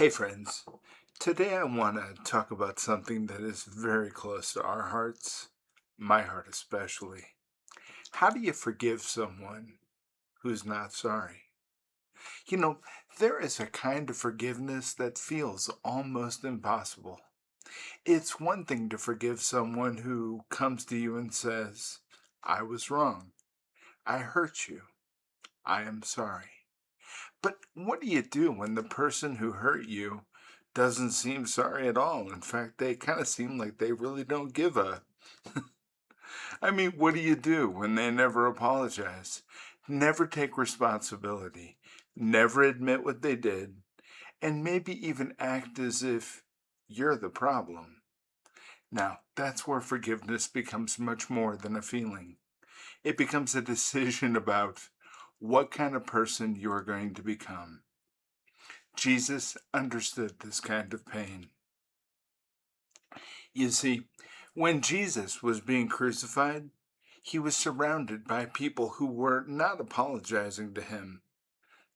Hey friends, today I want to talk about something that is very close to our hearts, my heart especially. How do you forgive someone who's not sorry? You know, there is a kind of forgiveness that feels almost impossible. It's one thing to forgive someone who comes to you and says, I was wrong. I hurt you. I am sorry. But what do you do when the person who hurt you doesn't seem sorry at all? In fact, they kind of seem like they really don't give a. I mean, what do you do when they never apologize, never take responsibility, never admit what they did, and maybe even act as if you're the problem? Now, that's where forgiveness becomes much more than a feeling. It becomes a decision about what kind of person you are going to become. Jesus understood this kind of pain. You see, when Jesus was being crucified, he was surrounded by people who were not apologizing to him.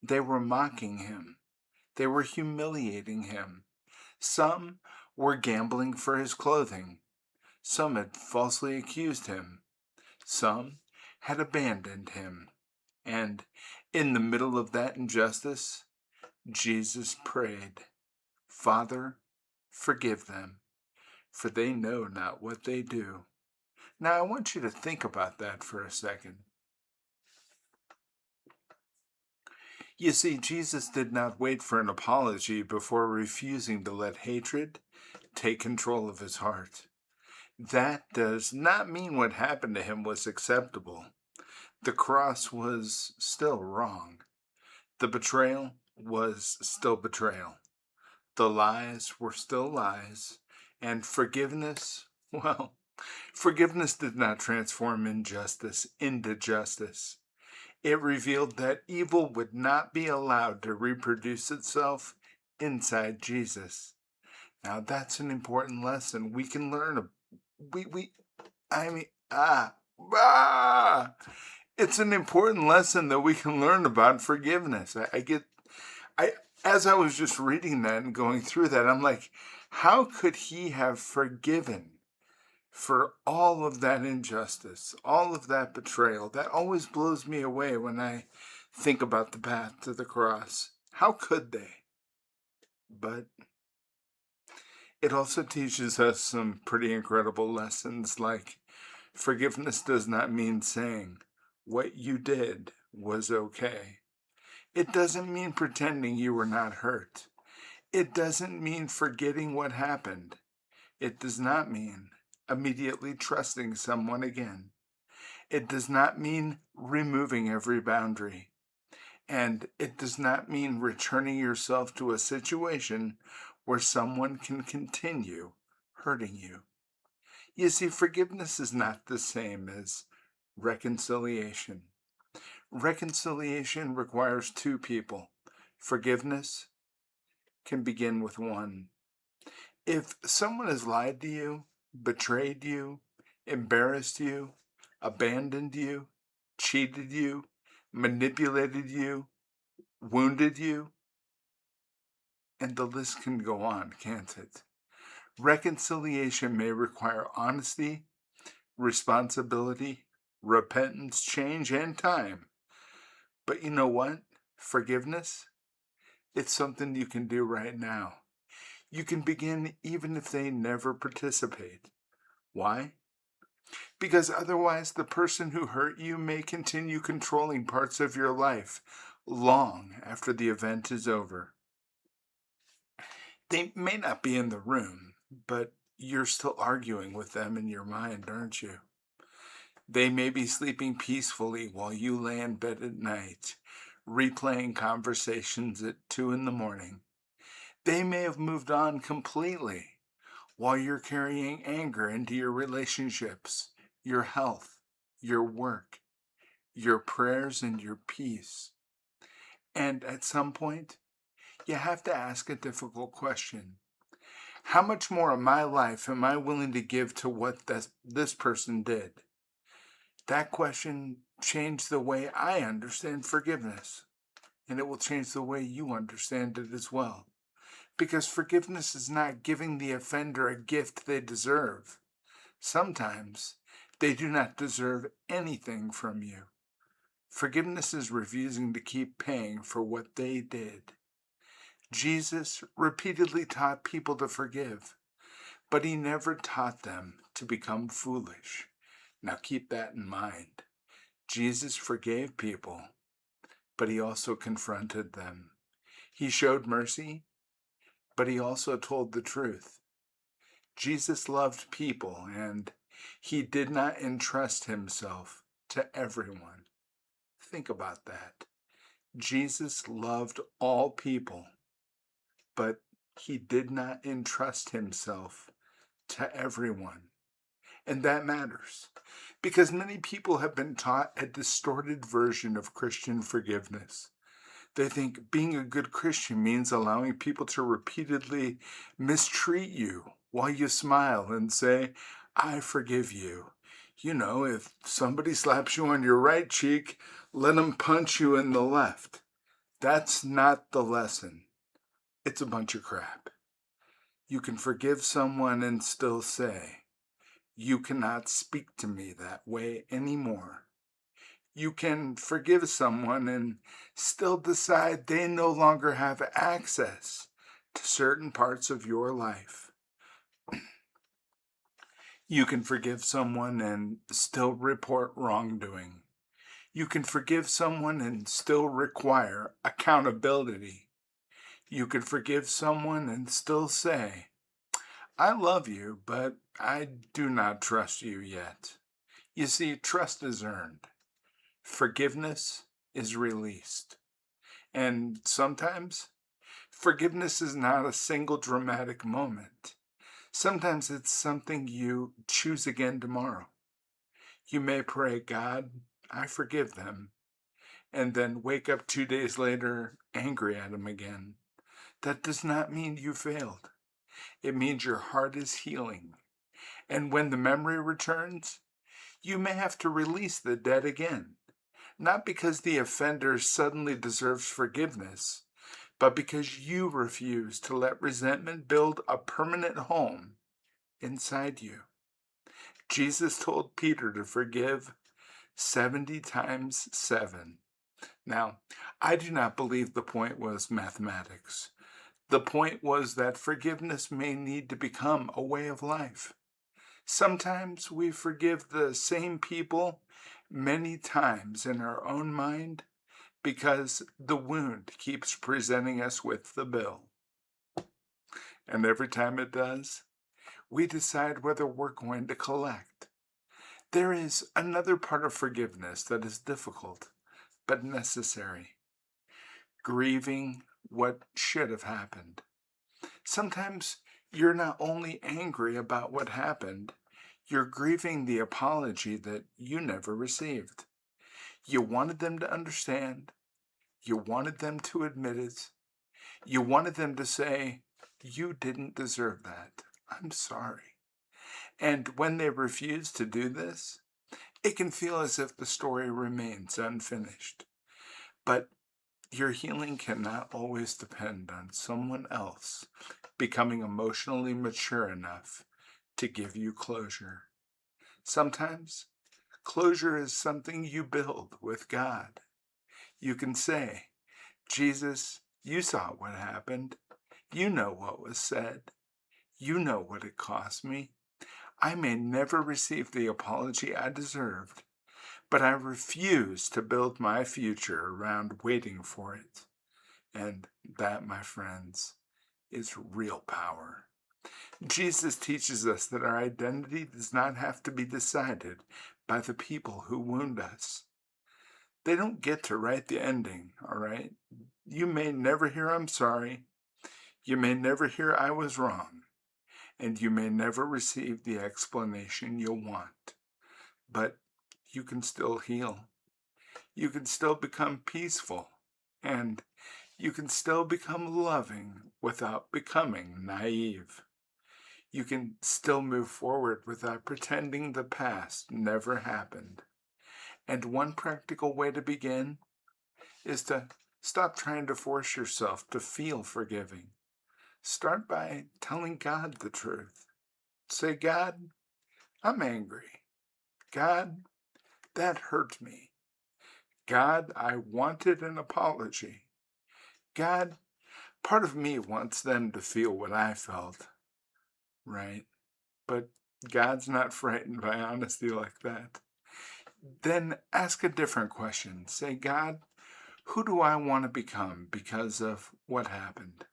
They were mocking him. They were humiliating him. Some were gambling for his clothing. Some had falsely accused him. Some had abandoned him. And in the middle of that injustice, Jesus prayed, Father, forgive them, for they know not what they do. Now, I want you to think about that for a second. You see, Jesus did not wait for an apology before refusing to let hatred take control of his heart. That does not mean what happened to him was acceptable. The cross was still wrong. The betrayal was still betrayal. The lies were still lies. And forgiveness, well, forgiveness did not transform injustice into justice. It revealed that evil would not be allowed to reproduce itself inside Jesus. Now that's an important lesson we can learn. We I mean ah, it's an important lesson that we can learn about forgiveness. I get I as I was just reading that and going through that, I'm like, how could he have forgiven for all of that injustice, all of that betrayal? That always blows me away when I think about the path to the cross. How could they? But it also teaches us some pretty incredible lessons, like forgiveness does not mean saying what you did was okay. It doesn't mean pretending you were not hurt. It doesn't mean forgetting what happened. It does not mean immediately trusting someone again. It does not mean removing every boundary. And it does not mean returning yourself to a situation where someone can continue hurting you. You see, forgiveness is not the same as reconciliation. Reconciliation requires two people. Forgiveness can begin with one. If someone has lied to you, betrayed you, embarrassed you, abandoned you, cheated you, manipulated you, wounded you, and the list can go on, can't it? Reconciliation may require honesty, responsibility, repentance, change, and time. But you know what? Forgiveness? It's something you can do right now. You can begin even if they never participate. Why? Because otherwise, the person who hurt you may continue controlling parts of your life long after the event is over. They may not be in the room, but you're still arguing with them in your mind, aren't you? They may be sleeping peacefully while you lay in bed at night, replaying conversations at 2 in the morning. They may have moved on completely while you're carrying anger into your relationships, your health, your work, your prayers, and your peace. And at some point, you have to ask a difficult question. How much more of my life am I willing to give to what this person did? That question changed the way I understand forgiveness, and it will change the way you understand it as well. because forgiveness is not giving the offender a gift they deserve. Sometimes they do not deserve anything from you. Forgiveness is refusing to keep paying for what they did. Jesus repeatedly taught people to forgive, but he never taught them to become foolish. Now keep that in mind. Jesus forgave people, but he also confronted them. He showed mercy, but he also told the truth. Jesus loved people, and he did not entrust himself to everyone. Think about that. Jesus loved all people, but he did not entrust himself to everyone. And that matters, because many people have been taught a distorted version of Christian forgiveness. They think being a good Christian means allowing people to repeatedly mistreat you while you smile and say, I forgive you. You know, if somebody slaps you on your right cheek, let them punch you in the left. That's not the lesson. It's a bunch of crap. You can forgive someone and still say, you cannot speak to me that way anymore. You can forgive someone and still decide they no longer have access to certain parts of your life. You can forgive someone and still report wrongdoing. You can forgive someone and still require accountability. You can forgive someone and still say, I love you, but I do not trust you yet. You see, trust is earned. Forgiveness is released. And sometimes forgiveness is not a single dramatic moment. Sometimes it's something you choose again tomorrow. You may pray, God, I forgive them, and then wake up 2 days later angry at them again. That does not mean you failed. It means your heart is healing. And when the memory returns, you may have to release the debt again. Not because the offender suddenly deserves forgiveness, but because you refuse to let resentment build a permanent home inside you. Jesus told Peter to forgive 70 times 7. Now, I do not believe the point was mathematics. The point was that forgiveness may need to become a way of life. Sometimes we forgive the same people many times in our own mind because the wound keeps presenting us with the bill. And every time it does, we decide whether we're going to collect. There is another part of forgiveness that is difficult but necessary. Grieving what should have happened. Sometimes you're not only angry about what happened, you're grieving the apology that you never received. You wanted them to understand. You wanted them to admit it. You wanted them to say, you didn't deserve that. I'm sorry. And when they refuse to do this, it can feel as if the story remains unfinished. But your healing cannot always depend on someone else becoming emotionally mature enough to give you closure. Sometimes closure is something you build with God. You can say, Jesus, you saw what happened. You know what was said. You know what it cost me. I may never receive the apology I deserved, but I refuse to build my future around waiting for it. And that, my friends, is real power. Jesus teaches us that our identity does not have to be decided by the people who wound us. They don't get to write the ending, all right? You may never hear I'm sorry. You may never hear I was wrong. And you may never receive the explanation you'll want. But you can still heal. You can still become peaceful. And you can still become loving without becoming naive. You can still move forward without pretending the past never happened. And one practical way to begin is to stop trying to force yourself to feel forgiving. Start by telling God the truth. Say, God, I'm angry. God, that hurt me. God, I wanted an apology. God, part of me wants them to feel what I felt, right? But God's not frightened by honesty like that. Then ask a different question. Say, God, who do I want to become because of what happened?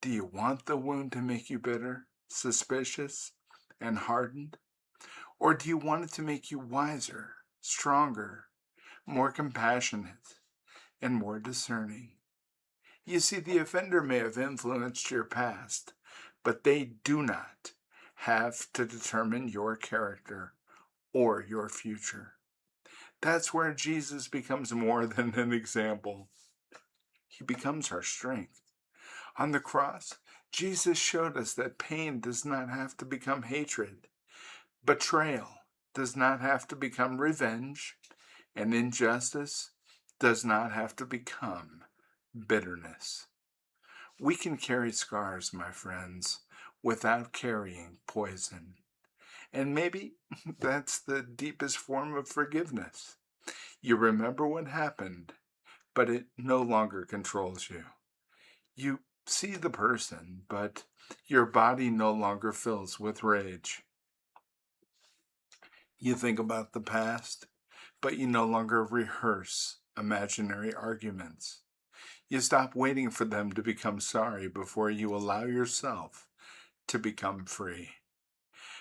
Do you want the wound to make you bitter, suspicious, and hardened? Or do you want it to make you wiser, stronger, more compassionate, and more discerning? You see, the offender may have influenced your past, but they do not have to determine your character or your future. That's where Jesus becomes more than an example. He becomes our strength. On the cross, Jesus showed us that pain does not have to become hatred. Betrayal does not have to become revenge. And injustice does not have to become bitterness. We can carry scars, my friends, without carrying poison. And maybe that's the deepest form of forgiveness. You remember what happened, but it no longer controls you. You see the person, but your body no longer fills with rage. You think about the past, but you no longer rehearse imaginary arguments. You stop waiting for them to become sorry before you allow yourself to become free.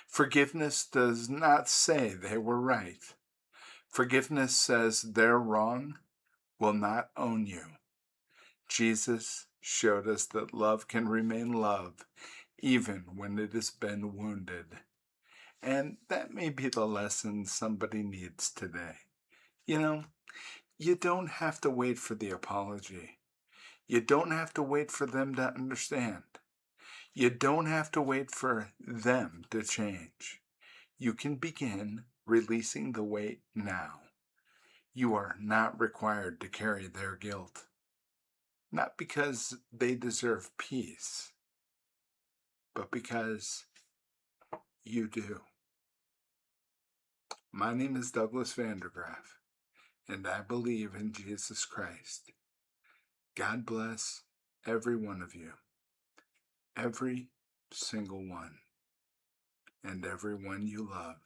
Forgiveness does not say they were right. Forgiveness says their wrong will not own you. Jesus showed us that love can remain love even when it has been wounded. And that may be the lesson somebody needs today. You know, you don't have to wait for the apology. You don't have to wait for them to understand. You don't have to wait for them to change. You can begin releasing the weight now. You are not required to carry their guilt. Not because they deserve peace, but because you do. My name is Douglas Vandergraph, and I believe in Jesus Christ. God bless every one of you, every single one, and everyone you love.